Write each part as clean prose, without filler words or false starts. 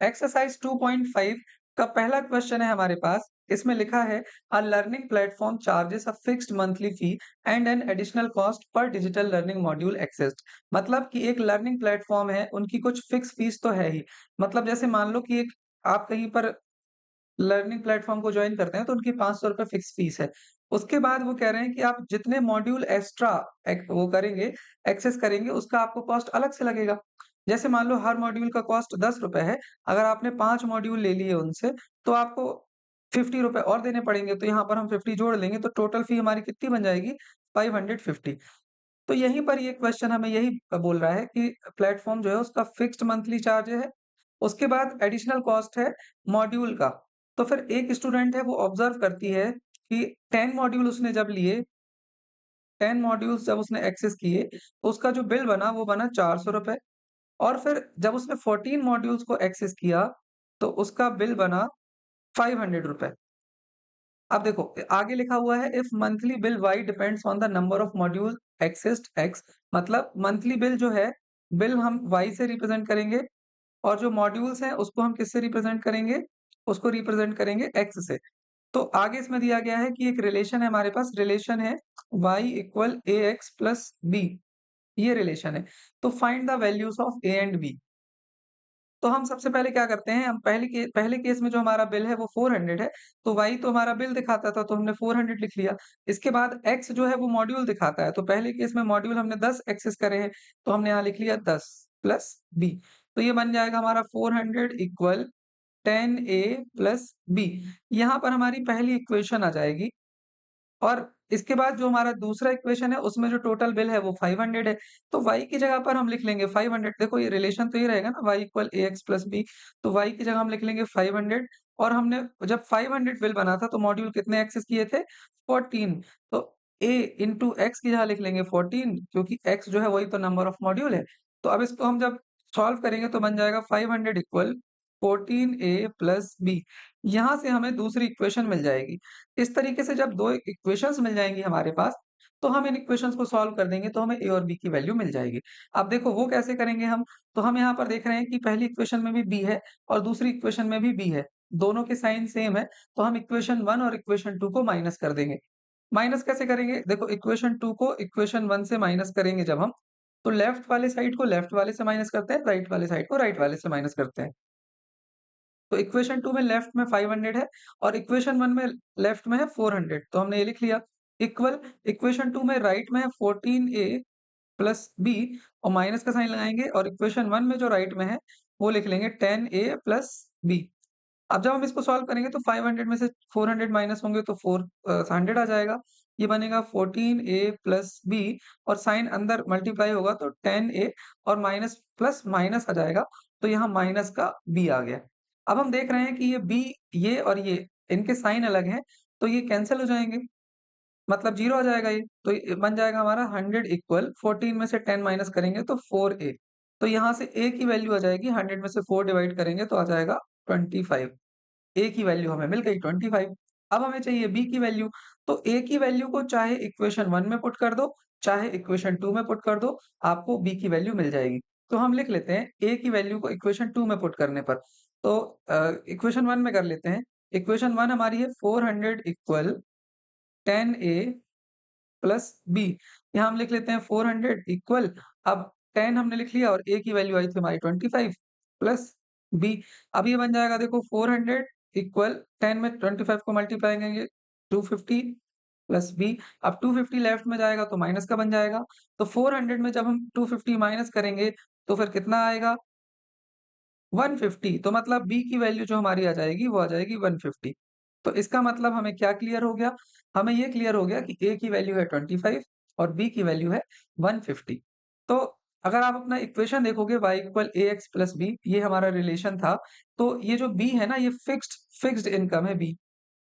Exercise 2.5 का पहला question है हमारे पास। इसमें लिखा है a learning platform charges a fixed monthly fee and an additional cost per digital learning module accessed. मतलब कि एक लर्निंग प्लेटफॉर्म है, उनकी कुछ फिक्स फीस तो है ही। मतलब जैसे मान लो कि एक आप कहीं पर लर्निंग प्लेटफॉर्म को ज्वाइन करते हैं तो उनकी ₹500 फिक्स फीस है। उसके बाद वो कह रहे हैं कि आप जितने मॉड्यूल एक्स्ट्रा वो करेंगे, एक्सेस करेंगे, उसका आपको कॉस्ट अलग से लगेगा। जैसे मान लो हर मॉड्यूल का कॉस्ट ₹10 है, अगर आपने 5 मॉड्यूल ले लिए उनसे, तो आपको ₹50 और देने पड़ेंगे। तो यहाँ पर हम 50 जोड़ लेंगे तो टोटल फी हमारी कितनी बन जाएगी? 550। तो यहीं पर ये क्वेश्चन हमें यही बोल रहा है कि प्लेटफ़ॉर्म जो है उसका फिक्स्ड मंथली चार्ज है, उसके बाद एडिशनल कॉस्ट है मॉड्यूल का। तो फिर एक स्टूडेंट है वो ऑब्ज़र्व करती है कि 10 मॉड्यूल उसने जब लिए, 10 मॉड्यूल्स जब उसने एक्सेस किए, तो उसका जो बिल बना वो बना ₹400 और फिर जब उसने 14 मॉड्यूल्स को एक्सेस किया, तो उसका बिल बना ₹500। अब देखो आगे लिखा हुआ है if monthly bill y depends on the number of module accessed x. मतलब मंथली बिल जो है, बिल हम वाई से रिप्रेजेंट करेंगे और जो मॉड्यूल्स हैं उसको हम किससे रिप्रेजेंट करेंगे? उसको रिप्रेजेंट करेंगे एक्स से। तो आगे इसमें दिया गया है कि एक रिलेशन है हमारे पास, रिलेशन है y equal ax plus b, ये रिलेशन है। तो find the values of a and b। तो हम सबसे पहले क्या करते हैं, हम पहले केस में जो हमारा बिल है वो 400 है, तो y तो हमारा बिल दिखाता था तो हमने 400 लिख लिया। इसके बाद x जो है वो मॉड्यूल दिखाता है, तो पहले केस में मॉड्यूल हमने 10 एक्सेस करे हैं, तो हमने यहाँ लिख लिया 10 प्लस b। तो ये बन जाएगा हमारा 400 इक्वल 10a प्लस b। यहाँ पर हमारी पहली इक्वेशन आ जाएगी और इसके बाद जो हमारा दूसरा इक्वेशन है उसमें जो टोटल बिल है वो 500 है। तो y की जगह पर हम लिख लेंगे 500। देखो ये रिलेशन तो ये रहेगा ना, y equal ax plus b। तो y की जगह हम लिख लेंगे 500 और हमने जब 500 बिल बना था तो मॉड्यूल कितने एक्सेस किए थे? 14। तो a इंटू एक्स की जगह लिख लेंगे 14 क्योंकि x जो है वही तो नंबर ऑफ मॉड्यूल है। तो अब इसको हम जब सॉल्व करेंगे तो बन जाएगा 500 इक्वल 14a प्लस b। यहाँ से हमें दूसरी इक्वेशन मिल जाएगी। इस तरीके से जब 2 इक्वेशंस मिल जाएँगी हमारे पास, तो हम इन इक्वेशंस को सॉल्व कर देंगे तो हमें a और b की वैल्यू मिल जाएगी। अब देखो वो कैसे करेंगे हम? तो हम यहाँ पर देख रहे हैं कि पहली इक्वेशन में भी b है और दूसरी इक्वेशन में भी b है। दोनों के साइन सेम है, तो हम इक्वेशन 1 और इक्वेशन 2 को माइनस कर देंगे। माइनस कैसे करेंगे? देखो इक्वेशन 2 को इक्वेशन 1 से माइनस करेंगे जब हम, तो लेफ्ट वाले साइड को लेफ्ट वाले से माइनस करते हैं, राइट वाले साइड को राइट वाले से माइनस करते हैं। तो इक्वेशन 2 में लेफ्ट में 500 है और इक्वेशन 1 में लेफ्ट में है 400, तो हमने ये लिख लिया। इक्वल इक्वेशन 2 में राइट में है 14a प्लस b और माइनस का साइन लगाएंगे और इक्वेशन 1 में जो राइट में है वो लिख लेंगे 10a प्लस b। अब जब हम इसको सॉल्व करेंगे तो 500 में से 400 माइनस होंगे तो 100 आ जाएगा। ये बनेगा 14a प्लस b और साइन अंदर मल्टीप्लाई होगा तो 10a और माइनस प्लस माइनस आ जाएगा, तो यहाँ माइनस का b आ गया। अब हम देख रहे हैं कि ये b, ये और ये इनके साइन अलग हैं, तो ये कैंसल हो जाएँगे, मतलब 0 आ जाएगा ये। तो ये बन जाएगा हमारा 100 इक्वल 14 में से 10 माइनस करेंगे तो 4a। तो यहाँ से a की वैल्यू आ जाएगी, 100 में से 4 डिवाइड करेंगे तो आ जाएगा 25। a की वैल्यू हमें मिल गई 25। अब हमें चाहिए b की वैल्यू, तो a की वैल्यू को चाहे इक्वेशन 1 में पुट कर दो, चाहे इक्वेशन 2 में पुट कर दो, आपको b की वैल्यू मिल जाएगी। तो हम लिख लेते हैं a की वैल्यू को इक्वेशन 2 में पुट करने पर। तो इक्वेशन 1 में कर लेते हैं। इक्वेशन 1 हमारी है 400 इक्वल 10a प्लस b। यहाँ हम लिख लेते हैं 400 इक्वल, अब 10 हमने लिख लिया और a की वैल्यू आई थी हमारी 25 प्लस b। अब ये बन जाएगा देखो 400 इक्वल 10 में 25 को मल्टीप्लाई करेंगे 250 प्लस b। अब 250 लेफ्ट में जाएगा तो माइनस का बन जाएगा। तो 400 में जब हम 250 माइनस करेंगे तो फिर कितना आएगा? 150। तो मतलब b की वैल्यू जो हमारी आ जाएगी वो आ जाएगी 150। तो इसका मतलब हमें क्या क्लियर हो गया? हमें ये क्लियर हो गया कि a की वैल्यू है 25 और b की वैल्यू है 150। तो अगर आप अपना इक्वेशन देखोगे y equal ax plus b, ये हमारा रिलेशन था। तो ये जो b है ना, ये फिक्स्ड इनकम है b,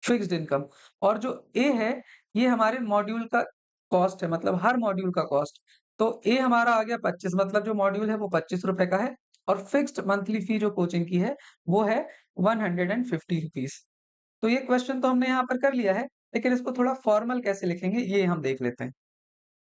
फिक्स्ड इनकम। और जो a है ये हमारे मॉड्यूल का कॉस्ट है, मतलब हर मॉड्यूल का कॉस्ट। तो a हमारा आ गया 25, मतलब जो मॉड्यूल है वो ₹25 का है और फिक्स्ड मंथली फी जो कोचिंग की है वो है 150 रुपीज़। तो ये क्वेश्चन तो हमने यहाँ पर कर लिया है, लेकिन इसको थोड़ा फॉर्मल कैसे लिखेंगे ये हम देख लेते हैं।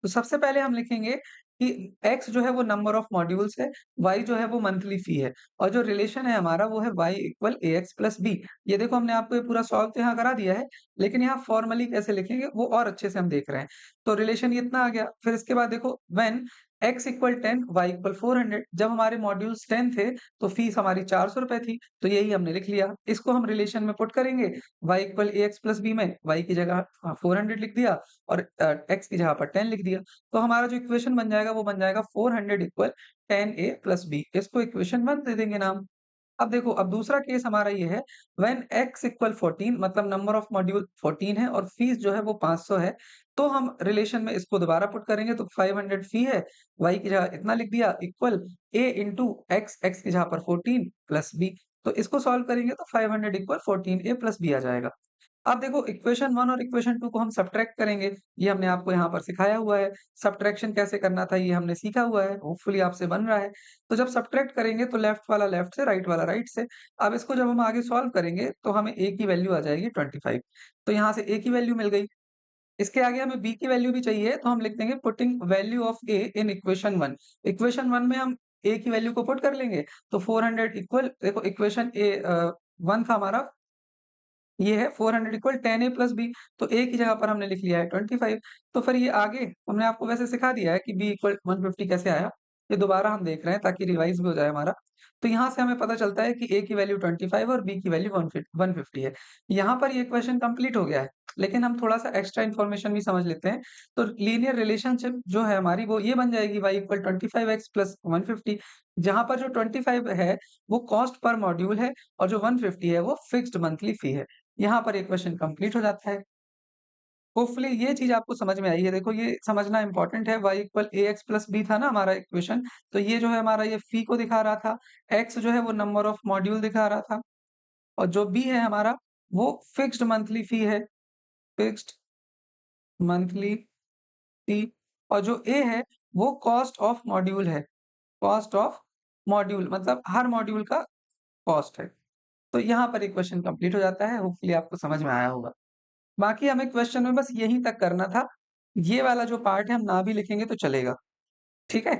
तो सबसे पहले हम लिखेंगे कि x जो है वो नंबर ऑफ मॉड्यूल्स है, y जो है वो मंथली फी है और जो रिलेशन है हमारा वो है y equal ax plus b। ये देखो हमने आपको ये पूरा सॉल्व तो यहाँ करा दिया है, लेकिन यहाँ फॉर्मली कैसे लिखेंगे वो और अच्छे से हम देख रहे हैं। तो रिलेशन ये इतना आ गया, फिर इसके बाद देखो when x equal 10 y equal 400, जब हमारे मॉड्यूल्स 10 थे तो फीस हमारी 400 रुपए थी, तो यही हमने लिख लिया। इसको हम रिलेशन में पुट करेंगे, y equal ax plus b में y की जगह 400 लिख दिया और x की जगह पर 10 लिख दिया। तो हमारा जो इक्वेशन बन जाएगा वो बन जाएगा 400 इक्वल 10a प्लस b। इसको इक्वेशन 1 दे देंगे नाम। अब देखो, अब दूसरा केस हमारा ये है, व्हेन x इक्वल 14, मतलब नंबर ऑफ मॉड्यूल 14 है और फीस जो है वो 500 है, तो हम रिलेशन में इसको दोबारा पुट करेंगे तो 500 फी है, y की जगह इतना लिख दिया इक्वल a इंटू x की जगह पर 14 प्लस b। तो इसको सॉल्व करेंगे तो 500 इक्वल 14a प्लस b आ जाएगा। अब देखो, इक्वेशन 1 और इक्वेशन 2 को हम सब्ट्रैक्ट करेंगे, ये हमने आपको यहाँ पर सिखाया हुआ है। सब्ट्रैक्शन कैसे करना था ये हमने सीखा हुआ है, होपफुली आपसे बन रहा है। तो जब सब्ट्रैक्ट करेंगे तो लेफ्ट वाला लेफ्ट से, राइट वाला राइट से। अब इसको जब हम आगे सॉल्व करेंगे तो हमें a की वैल्यू आ जाएगी 25। तो यहाँ से a की वैल्यू मिल गई। इसके आगे हमें b की वैल्यू भी चाहिए, तो हम लिख देंगे putting value of a in equation 1। Equation 1 में हम a की वैल्यू को पुट कर लेंगे, तो 400 इक्वल, देखो इक्वेशन 1 था हमारा, ये है 400 इक्वल 10a प्लस b। तो a की जगह पर हमने लिख लिया है 25। तो फिर ये आगे हमने आपको वैसे सिखा दिया है कि b इक्वल 150 कैसे आया। ये दोबारा हम देख रहे हैं ताकि रिवाइज भी हो जाए हमारा। तो यहाँ से हमें पता चलता है कि a की वैल्यू 25 और b की वैल्यू 150 है। यहाँ पर ये क्वेश्चन कंप्लीट हो गया है, लेकिन हम थोड़ा सा एक्स्ट्रा इन्फॉर्मेशन भी समझ लेते हैं। तो लीनियर रिलेशनशिप जो है हमारी वो ये बन जाएगी y इक्वल 25x प्लस 150, जहाँ पर जो 25 है वो कॉस्ट पर मॉड्यूल है और जो 150 है वो फिक्स्ड मंथली फी है। यहाँ पर ये क्वेश्चन कंप्लीट हो जाता है। होपफुली ये चीज़ आपको समझ में आई है। देखो, ये समझना इम्पोर्टेंट है, y equal ax plus b था ना हमारा इक्वेशन, तो ये जो है हमारा ये फी को दिखा रहा था, x जो है वो नंबर ऑफ मॉड्यूल दिखा रहा था और जो b है हमारा वो फिक्स्ड मंथली फी है, फिक्स्ड मंथली फी। और जो a है वो कॉस्ट ऑफ मॉड्यूल है, कॉस्ट ऑफ मॉड्यूल मतलब हर मॉड्यूल का कॉस्ट है। तो यहाँ पर ये क्वेश्चन कंप्लीट हो जाता है, होपफुली आपको समझ में आया होगा। बाकी हमें क्वेश्चन में बस यहीं तक करना था। ये वाला जो पार्ट है हम ना भी लिखेंगे तो चलेगा, ठीक है?